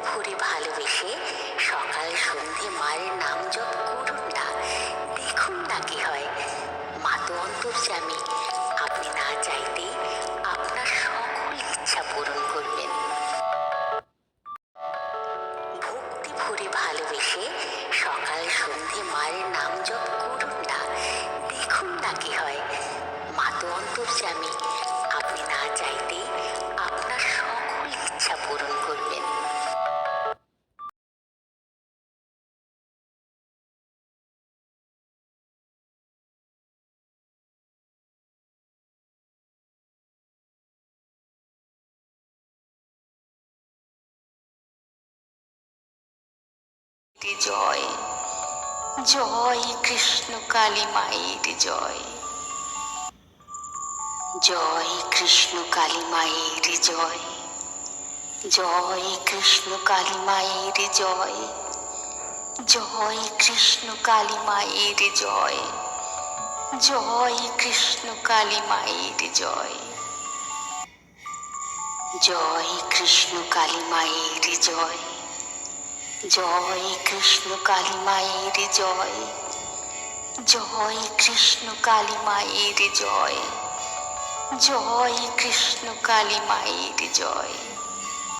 ভরে ভালোবেসে সকাল সন্ধে মায়ের নাম জপ করুন না, দেখুন না কি হয়। মা তো অন্তর্যামী, আপনি না চাইতেই আপনার সকল ইচ্ছা পূরণ করবেন। ভক্তি ভরে ভালোবেসে সকাল সন্ধে মায়ের নাম জপ করুন না, দেখুন না কি হয়। মা তো অন্তর্যামী, আপনি না চাইতেই আপনার সকল ইচ্ছা পূরণ করবেন। জয় জয় কৃষ্ণ কালী মায়ের জয়। জয় কৃষ্ণ কালী মায়ের জয়। জয় কৃষ্ণ কালী মায়ের জয়। জয় কৃষ্ণ কালী মায়ের জয়। জয় কৃষ্ণ কালী মায়ের জয়। জয় কৃষ্ণ কালী মায়ের জয়। জয় কৃষ্ণ কালী মায়ের জয়। জয় কৃষ্ণ কালী মায়ের জয়। জয় কৃষ্ণ কালী মায়ের জয়।